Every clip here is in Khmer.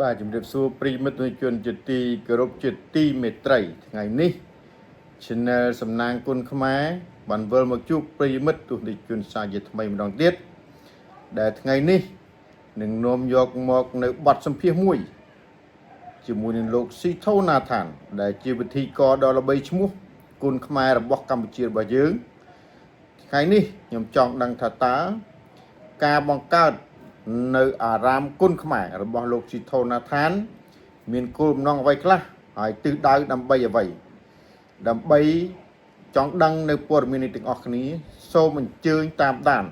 បាទជំរាបសួរប្រិយមិត្តជនជាទីគោរពជាទីមេត្រីថ្ងៃនេះ Channel សំណាងគុណខ្មែរបានវិលមកជួបប្រិយមិត្តទស្សនិកជនសាជាថ្មីម្ដងទៀតដែលថ្ងៃនេះនឹងនាំយកមកនៅបទសម្ភាសន៍មួយជាមួយនឹងលោកស៊ីថូណាថានដែលជាវិធីកដ៏ល្បីឈ្មោះគុណខ្មែររបស់កម្ពុជារបស់យើងថ្ងៃនេះខ្ញុំចង់ដឹងថាតើការបង្កើតនៅអារាមគុណខ្មែររបស់លោកស៊ីថូណាថានមានគោលបំណងអ្វីខ្លះហើយទិសដៅដើម្បីអ្វីដើម្បីចង់ដឹងនៅព័ត៌មាននេះទាំងអស់គ្នាសូមអញ្ជើញតាមដាន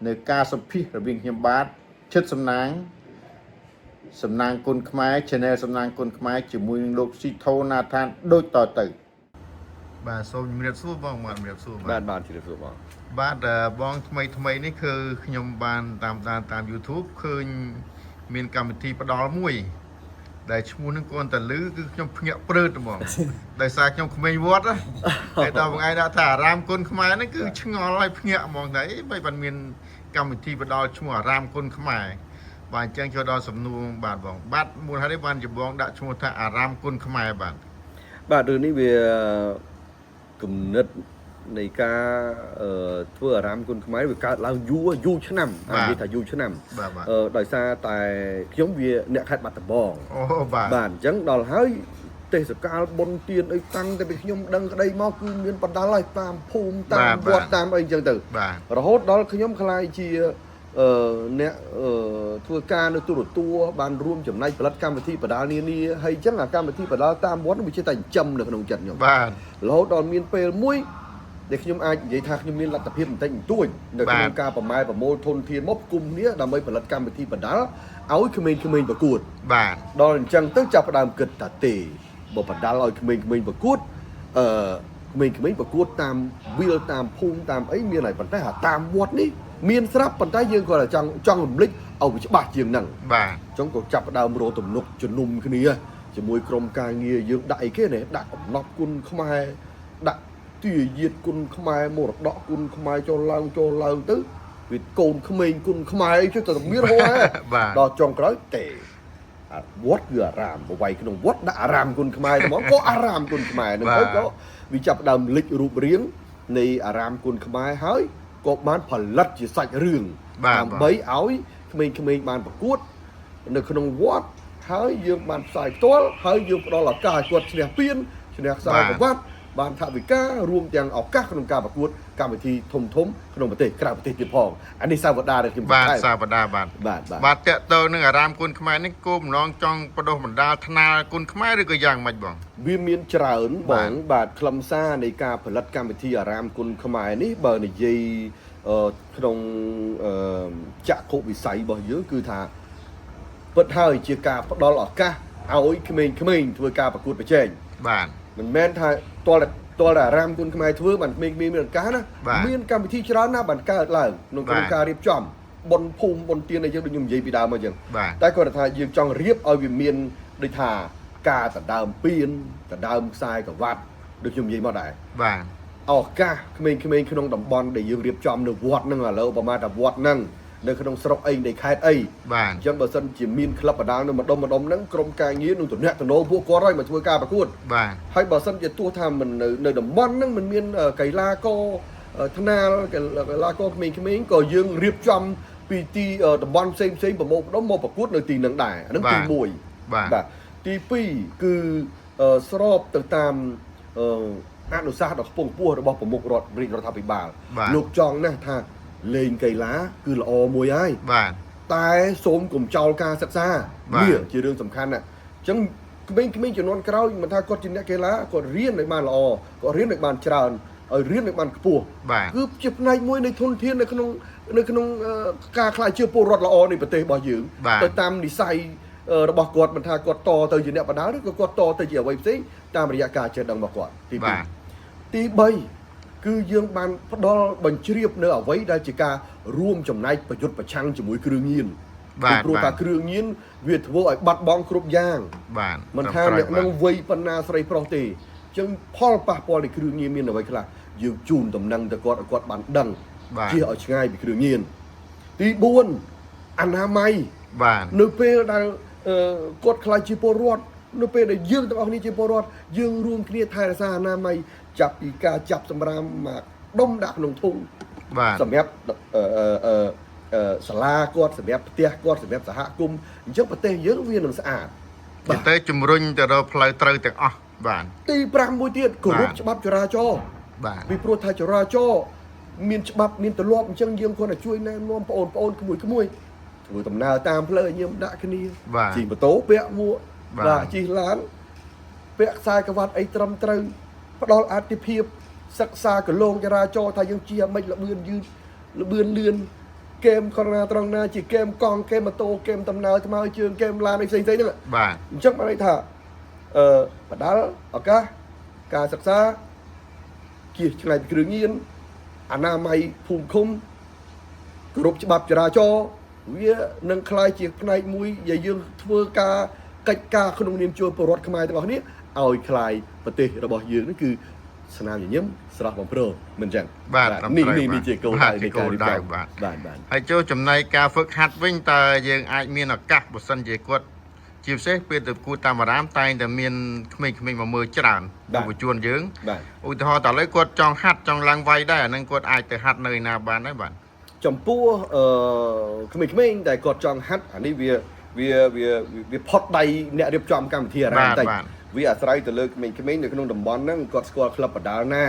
នៅការសម្ភាសន៍រវាងខ្ញុំបាទឈិតសំណាងគុណខ្មែរ Channel សំណាងគុណខ្មែរជាមួយនឹងលោកស៊ីថូណាថានដូចតទៅបាទសូមជំរាបសួរបងបាទជំរាបសួរបាទជំរាបសួរបងបាទបងថ្មីនេះគឺខ្ញុំបានតាមដានតាម YouTube ឃើញមានកម្មវិធីផ្ដល់មួយដែលឈ្មោះនឹងគាត់តលឺគឺខ្ញុំភ្ញាក់ព្រឺតហ្មងដោយសារខ្ញុំក្មេងវត្តតែដល់ថ្ងៃដាក់ថាអារាមគុណខ្មែរហ្នឹងគឺឆ្ងល់ហើយភ្ញាក់ហ្មងតែបីបានមានកម្មវិធីផ្ដល់ឈ្មោះអារាមគុណខ្មែរបាទអញ្ចឹងចូលដល់សំណួរបាទបងបាទមូលហេតុនេះបានជាបងដាក់ឈ្មោះថាអារាមគុណខ្មែរបាទរឿងនេះវាគំនិតនៃការធ្វើអារាមគុណខ្មែរវាកើតឡើងយូរឆ្នាំនិយាយថាយូរឆ្នាំដោយសារតែខ្ញុំវាអ្នកខេត្តបាត់ដំបងបាទអញ្ចឹងដល់ហើយទេសកាលបុណ្យទានអីតាំងតែពីខ្ញុំដឹងក្តីមកគឺមានបណ្ដាលហើយតាមភូមិតាមវត្តតាមអីអញ្ចឹងទៅរហូតដល់ខ្ញុំខ្លាយជាអ្នកធ្វើការនៅទូរទស្សន៍បានរួមចំណែកផលិតកម្មវិធីបដាលនានាហើយអញ្ចឹងអាកម្មវិធីបដាលតាមវត្តវាជាតែចិញ្ចឹមនៅក្នុងចិត្តខ្ញុំបាទរហូតដល់មានពេលមួយដែលខ្ញុំអាចនិយាយថាខ្ញុំមានលទ្ធភាពបន្តិចបន្តួចនៅក្នុងការប្រមូលធនធានមកគុំគ្នាដើម្បីផលិតកម្មវិធីបដាលឲ្យក្មេងៗប្រកួតបាទដល់អញ្ចឹងទៅចាប់ផ្ដើមគិតថាទេបើបដាលឲ្យក្មេងៗប្រកួតក្មេងៗប្រកួតតាមវាលតាមភូមិតាមអីមានហើយប៉ុន្តែតាមវត្តនេះមានស្រាប់ប៉ុន្តែយើងគាត់ចង់រំលឹកឲ្យវាច្បាស់ជាងហ្នឹងបាទអញ្ចឹងក៏ចាប់ផ្ដើមរកទំនុកជំនុំគ្នាជាមួយក្រុមការងារយើងដាក់អីគេនេះដាក់កំណប់គុណខ្មែរដាក់ទាយាទគុណខ្មែរមរតកគុណខ្មែរចូលឡើងទៅវាកូនក្មេងគុណខ្មែរអីទៅមានហោះដល់ចុងក្រោយទេវត្តគឺអារាមបវៃក្នុងវត្តដាក់អារាមគុណខ្មែរហ្មងក៏អារាមគុណខ្មែរនឹងទៅក៏វាចាប់ផ្ដើមលេចរូបរាងនៃអារាមគុណខ្មែរហើយក៏បានផលិតជាសាច់រឿងដើម្បីឲ្យក្មេងៗបានប្រកួតនៅក្នុងវត្តហើយយើងបានផ្សាយផ្ទាល់ហើយយើងផ្ដល់ឱកាសឲ្យគាត់ឈ្នះពានឈ្នះខ្សែក្រវ៉ាត់បានថវិការួមទាំងឱកាសក្នុងការប្រកួតកម្មវិធីធំក្នុងប្រទេសក្រៅប្រទេសទៀតផងអានេះសាវតាដែលខ្ញុំបាទសាវតាបាទតើតើនឹងអារាមគុណខ្មែរនេះគោលបំណងចង់បដិបណ្ដាលថ្នាលគុណខ្មែរឬក៏យ៉ាងម៉េចបងវាមានច្រើនបងបាទខ្លឹមសារនៃការផលិតកម្មវិធីអារាមគុណខ្មែរនេះបើនិយាយក្នុងចក្ខុវិស័យរបស់យើងគឺថាពិតហើយជាការផ្ដល់ឱកាសឲ្យក្មេងៗធ្វើការប្រកួតប្រជែងបាទមិនមែនថាតលអារាមគុណខ្មែរធ្វើបានក្មេងៗមានឱកាសណាមានកម្មវិធីច្រើនណាស់បានកើតឡើងក្នុងក្នុងការរៀបចំបុណ្យភូមិបុណ្យទានអីយើងដូចខ្ញុំនិយាយពីដើមមកអញ្ចឹងតែគាត់ថាយើងចង់រៀបឲ្យវាមានដូចថាការដណ្ដើមពានដណ្ដើមខ្សែក្រវ៉ាត់ដូចខ្ញុំនិយាយមកដែរបាទឱកាសក្មេងៗក្នុងតំបន់ដែលយើងរៀបចំនៅវត្តហ្នឹងឥឡូវប្រហែលថាវត្តហ្នឹងនៅក្នុងស្រុកអីនៃខេត្តអីបាទអញ្ចឹងបើសិនជាមានក្លឹបបដាលនៅម្ដុំហ្នឹងក្រុមការងារនឹងទំនាក់ទំនងពួកគាត់ឲ្យមកធ្វើការប្រកួតបាទហើយបើសិនជាទោះថាមិននៅតំបន់ហ្នឹងមិនមានកីឡាករថ្នាលកីឡាករក្មេងៗក៏យើងរៀបចំពីទីតំបន់ផ្សេងប្រមូលផ្ដុំមកប្រកួតនៅទីហ្នឹងដែរអាហ្នឹងទី1បាទទី2គឺស្របទៅតាមអនុសាសន៍ដ៏ខ្ពង់ខ្ពស់របស់ប្រមុខរដ្ឋាភិបាលលោកចង់ណាស់ថាលេងកីឡាគឺល្អមួយហើយបាទតែសូមកុំចោលការសិក្សាវាជារឿងសំខាន់ណាស់អញ្ចឹងក្មេងៗជំនាន់ក្រោយមិនថាគាត់ជាអ្នកកីឡាគាត់រៀនឲ្យបានល្អគាត់រៀនឲ្យបានច្រើនឲ្យរៀនឲ្យបានខ្ពស់គឺជាផ្នែកមួយនៃធនធាននៅក្នុងការខ្លាយជាពលរដ្ឋល្អនៃប្រទេសរបស់យើងទៅតាមនិស្ស័យរបស់គាត់មិនថាគាត់តទៅជាអ្នកបណ្ដាលឬក៏គាត់តទៅជាអ្វីផ្សេងតាមរយៈការចេះដឹងរបស់គាត់ទី3គឺយើងបានផ្ដល់បញ្ជ្រាបនៅអ្វីដែលជាការរួមចំណែកប្រយុទ្ធប្រឆាំងជាមួយគ្រឿងញៀនព្រោះថាគ្រឿងញៀនវាធ្វើឲ្យបាត់បង់គ្រប់យ៉ាងមិនថាអ្នកនឹងវ័យប៉ុណ្ណាស្រីប្រុសទេអញ្ចឹងផលប៉ះពាល់នៃគ្រឿងញៀនមានអ្វីខ្លះយើងជូនដំណឹងទៅគាត់ឲ្យគាត់បានដឹងជៀសឲ្យឆ្ងាយពីគ្រឿងញៀនទី4អនាម័យនៅពេលដែល គាត់ខ្លាចជាពលរដ្ឋនៅពេលដែលយើងទាំងអស់គ្នាជាពលរដ្ឋយើងរួមគ្នាថែរក្សាអនាម័យចាប់ពីការចាប់សម្រាមមកដុំដាក់ក្នុងធុង បាទ សម្រាប់សាលាគាត់សម្រាប់ផ្ទះគាត់សម្រាប់សហគមន៍អញ្ចឹងប្រទេសយើងវានឹងស្អាត ទៅជំរុញទៅរកផ្លូវត្រូវទាំងអស់បាទ ទី5មួយទៀតគោរពច្បាប់ចរាចរណ៍ បាទ ពីព្រោះថាចរាចរណ៍មានច្បាប់មានទម្លាប់អញ្ចឹងយើងគាត់តែជួយណែនាំបងប្អូនក្មួយធ្វើដំណើរតាមផ្លូវញឹមដាក់គ្នា បាទ ជិះម៉ូតូពាក់មួក បាទ បាទជិះឡានពាក់ខ្សែក្រវ៉ាត់អីត្រឹមត្រូវផ្ដល់អាទិភាពសិក្សាគន្លងចរាចរណ៍ថាយើងជិះអាម៉េចលបឿនយឺតលបឿនលឿនគែមខណាត្រង់ណាជាគែមកង់គែមម៉ូតូគែមដំណើរថ្មើរជើងគែមឡានអីផ្សេងៗហ្នឹង បាទ អញ្ចឹងបានន័យថាបដាល់ឱកាសការសិក្សាជិះឆ្នៃពីគ្រឿងញៀនអនាម័យភូមិឃុំគោរពច្បាប់ចរាចរណ៍វានឹងคล้ายជាផ្នែកមួយដែលយើងធ្វើការកិច្ចការក្នុងនាមជួយពលរដ្ឋខ្មែរទាំងអស់គ្នាឲ្យคล้ายប្រទេសរបស់យើងនេះគឺស្នាមញញឹមស្រស់បំព្រងមិនអញ្ចឹង បាទ នេះជាគោលដៅនៃការរៀបចំ បាទ បាទ ហើយចូលចំណែកការហ្វឹកហាត់វិញតើយើងអាចមានឱកាសបើសិនជាគាត់ជាពិសេសពេលទៅគូតាមអារាមតែងតែមានក្មេងៗមកមើលច្រើនយុវជនយើង បាទ ឧទាហរណ៍តើឥឡូវគាត់ចង់ហាត់ចង់ឡើងវាយដែរអាហ្នឹងគាត់អាចទៅហាត់នៅឯណាបានដែរបាទ ចំពោះក្មេងៗដែលគាត់ចង់ហាត់អានេះវាផុតដៃអ្នករៀបចំកម្មវិធីអារាមតិចវាអាស្រ័យទៅលើក្មេងៗនៅក្នុងតំបន់ហ្នឹងគាត់ស្គាល់ក្លឹបបដាល់ណា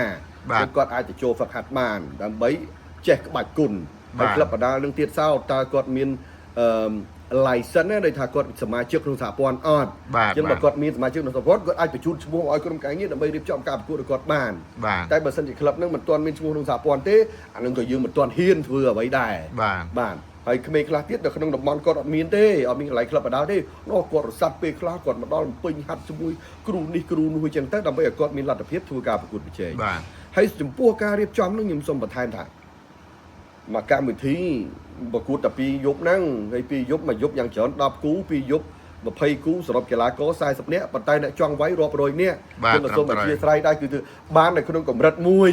គាត់អាចទៅចូលហ្វឹកហាត់បានដើម្បីចេះក្បាច់គុណហើយក្លឹបបដាល់នឹងទៀតសោតតើគាត់មានlicense ណាដែលថាគាត់សមាជិកក្នុងសហព័ន្ធអត់អញ្ចឹងបើគាត់មានសមាជិកក្នុងសហព័ន្ធគាត់អាចបញ្ជូនឈ្មោះឲ្យក្រុមការងារដើម្បីរៀបចំការប្រកួតរបស់គាត់បាន បាទ តែបើសិនជាក្លឹបហ្នឹងមិនទាន់មានឈ្មោះក្នុងសហព័ន្ធទេអានឹងក៏យើងមិនទាន់ហ៊ានធ្វើអ្វីដែរ បាទ បាទហើយក្មេងខ្លះទៀតនៅក្នុងតំបន់គាត់អត់មានទេអត់មានកន្លែងក្លឹបបដាល់ទេនោះគាត់រសាត់ពេលខ្លះគាត់មកដល់ពេញហាត់ជាមួយគ្រូនេះគ្រូនោះអញ្ចឹងទៅដើម្បីឲ្យគាត់មានលទ្ធភាពធ្វើការប្រកួតប្រជែង បាទ ហើយចំពោះការរៀបចំហ្នឹងខ្ញុំសូមបន្ថែមថាមកកម្មវិធីប្រកួតតែ2យប់ហ្នឹងហើយ2យប់មួយយប់យ៉ាងច្រើន10គូ2យប់20គូសរុបកីឡាករ40នាក់ប៉ុន្តែអ្នកចង់វាយរាប់រយនាក់ខ្ញុំសូមអធិស្ឋានដែរគឺបាននៅក្នុងកម្រិតមួយ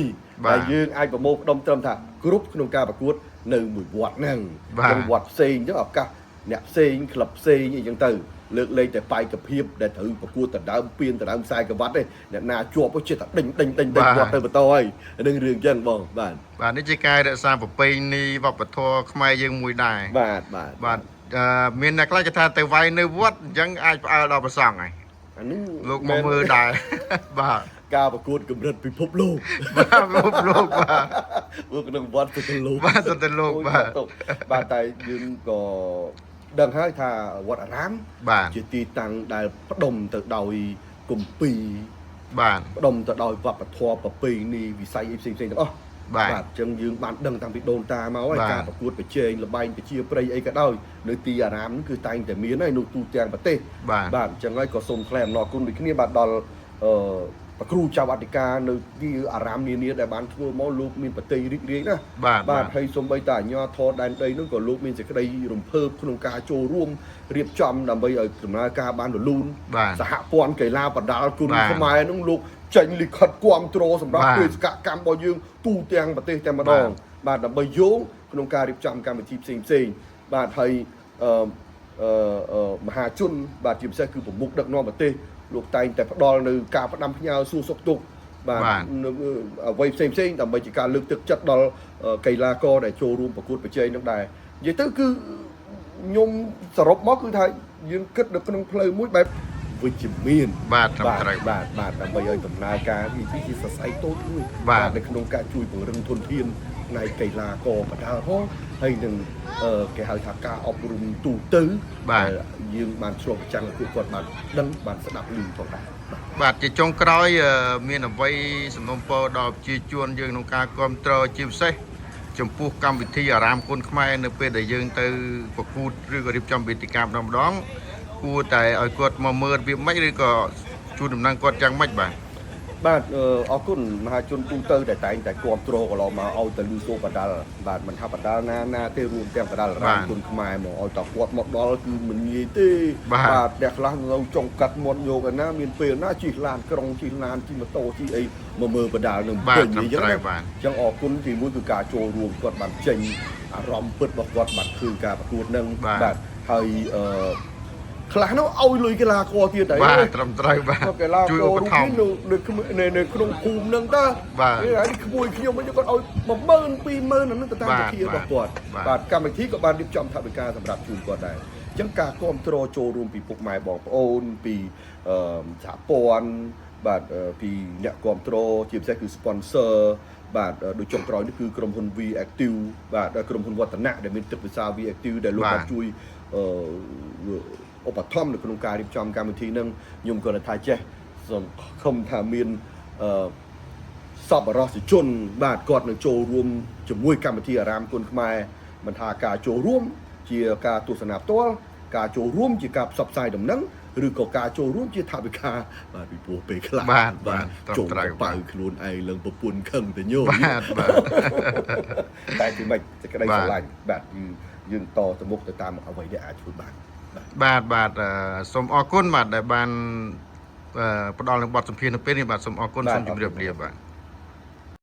ដែលយើងអាចប្រមូលផ្ដុំត្រឹមថាគ្រប់ក្នុងការប្រកួតនៅមួយវត្តហ្នឹងក្នុងវត្តផ្សេងអញ្ចឹងឱកាសអ្នកផ្សេងក្លឹបផ្សេងអីចឹងទៅលើកលែងតែបែកភាពដែលត្រូវប្រកួតដណ្ដើមពៀនដណ្ដើមខ្សែក្រវ៉ាត់ទេអ្នកណាជាប់ចិត្តតែដេញវត្តទៅបន្តហើយនឹងរឿងចឹងបងបាទ បាទនេះជាការរក្សាប្រពៃណីវប្បធម៌ខ្មែរយើងមួយដែរ បាទ មានអ្នកខ្លះគេថាទៅវាយនៅវត្តអញ្ចឹងអាចផ្អើលដល់ព្រះសង្ឃហើយ អានេះ លោកមកមើលដែរ បាទ ការប្រកួតកម្រិតពិភពលោក បាទលោកបាទ ពួកក្នុងវត្តទៅលោក បាទទៅលោកបាទ បាទតែយើងក៏ដឹងហើយថាវត្តអារាម បាទ ជាទីតាំងដែលផ្ដុំទៅដោយគម្ពីរ បាទ ផ្ដុំទៅដោយវប្បធម៌ប្រពៃណីវិស័យផ្សេងៗទាំងអស់ បាទ អញ្ចឹងយើងបានដឹងតាំងពីដូនតាមកហើយ បាទ ការប្រកួតប្រជែងលបែងប្រជាប្រិយអីក៏ដោយនៅទីអារាមគឺតែងតែមានហើយនៅទូទាំងប្រទេស បាទ បាទអញ្ចឹងហើយក៏សូមថ្លែងអំណរគុណដូចគ្នាបាទដល់ប្រគ្រូចៅអធិការនៅទីអារាមនានាដែលបានធ្វើមកលោកមានប្រតិរីករាយណា បាទ ហើយសូម្បីតែអាជ្ញាធរដែនដីនោះក៏លោកមានសេចក្តីរំភើបក្នុងការចូលរួមរៀបចំដើម្បីឲ្យដំណើរការបានរលូន បាទ សហព័ន្ធកីឡាបដាល់គុណខ្មែរនោះលោកចេញលិខិតគាំទ្រសម្រាប់បេសកកម្មរបស់យើងទូទាំងប្រទេសតែម្ដងបាទដើម្បីយោងក្នុងការរៀបចំកម្មវិធីផ្សេងៗបាទហើយមហាជនបាទជាពិសេសគឺប្រមុខដឹកនាំប្រទេសលោកតែងតែផ្ដល់នៅការផ្ដាំផ្ញើសួរសុខទុក្ខបាទអ្វីផ្សេងៗដើម្បីជាការលើកទឹកចិត្តដល់កីឡាករដែលចូលរួមប្រកួតប្រជែងនោះដែរនិយាយទៅគឺខ្ញុំសរុបមកគឺថាយើងគិតនៅក្នុងផ្លូវមួយបែបវិជ្ជមាន បាទត្រឹមត្រូវ បាទដើម្បីឲ្យដំណើរការវាជាសរសៃតូចមួយ បាទ នៅក្នុងការជួយពង្រឹងធនធានផ្នែកកីឡាករបដាល់ផងហើយនឹងគេហៅថាការអប់រំទូទៅយើងបានឆ្លុះប្រចាំងពួកគាត់បានដឹងបានស្ដាប់ឮផងដែរ បាទជាចុងក្រោយមានអ្វីសំណូមពរដល់ប្រជាជនយើងក្នុងការគ្រប់គ្រងជាពិសេសចំពោះកម្មវិធីអារាមគុណខ្មែរនៅពេលដែលយើងទៅប្រកួតឬក៏រៀបចំវេទិកាម្ដងគួរតែឲ្យគាត់មកមើលវាមិនឬក៏ជួនដំណឹងគាត់យ៉ាងម៉េចបាទ បាទអរគុណមហាជនទូទៅដែលតែងតែគ្រប់គ្រងកន្លងមកឲ្យទៅលឺសូបដាល់បាទមិនថាបដាល់ណាទេរួមទាំងបដាល់អារាមគុណខ្មែរមកឲ្យតគាត់មកដល់គឺមិនងាយទេបាទអ្នកខ្លះនៅចុងកាត់មាត់យកឯណាមានពេលណាជិះឡានក្រុងជិះឡានជិះម៉ូតូជិះអីមកមើលបដាល់នឹងពេញអញ្ចឹងណាអញ្ចឹងអរគុណទីមួយគឺការចូលរួមគាត់បានចេញអារម្មណ៍ពិតរបស់គាត់បានឃើញការប្រកួតនឹងបាទហើយ ខ្លះនោះឲ្យលុយកីឡាករទៀតហើយ បាទត្រឹមត្រូវបាទ កីឡា ជួយ ករ ឧប រូប ត្ថម្ភ នេះនៅក្នុងភូមិហ្នឹងតើ បាទ នេះក្មួយខ្ញុំវិញគាត់ឲ្យ10000 20000អានោះទៅតាមវិធីរបស់គាត់បាទកម្មវិធីក៏បានរៀបចំថវិកាសម្រាប់ជូនគាត់ដែរអញ្ចឹងការគ្រប់គ្រងចូលរួមពីពុកម៉ែបងប្អូនពីសហព័ន្ធបាទពីអ្នកគ្រប់គ្រងជាពិសេសគឺ sponsor បាទដូចចុងក្រោយនេះគឺក្រុមហ៊ុន V Active បាទក្រុមហ៊ុនវឌ្ឍនៈដែលមានទឹកភាសា V Active ដែលលោកបានជួយឧបត្ថម្ភនៅក្នុងការរៀបចំកម្មវិធីហ្នឹងខ្ញុំក៏ថាចេះសង្ឃឹមថាមានសប្បុរសជនបាទគាត់នឹងចូលរួមជាមួយកម្មវិធីអារាមគុណខ្មែរមិនថាការចូលរួមជាការទស្សនាផ្ទាល់ការចូលរួមជាការផ្សព្វផ្សាយដំណឹងឬក៏ការចូលរួមជាថវិកាបាទពីព្រោះពេលខ្លះបាទចូលទៅបើខ្លួនឯងឡើងប្រពន្ធខឹងទៅញោម បាទបាទ តែគឺមិនសេចក្តីស្រឡាញ់បាទយើងតទៅមុខទៅតាមអ្វីដែលអាចធ្វើបាន បាទសូមអរគុណបាទដែលបានផ្ដល់នៅបទសម្ភាសន៍នៅពេលនេះបាទសូមអរគុណសូមជម្រាបលាបាទ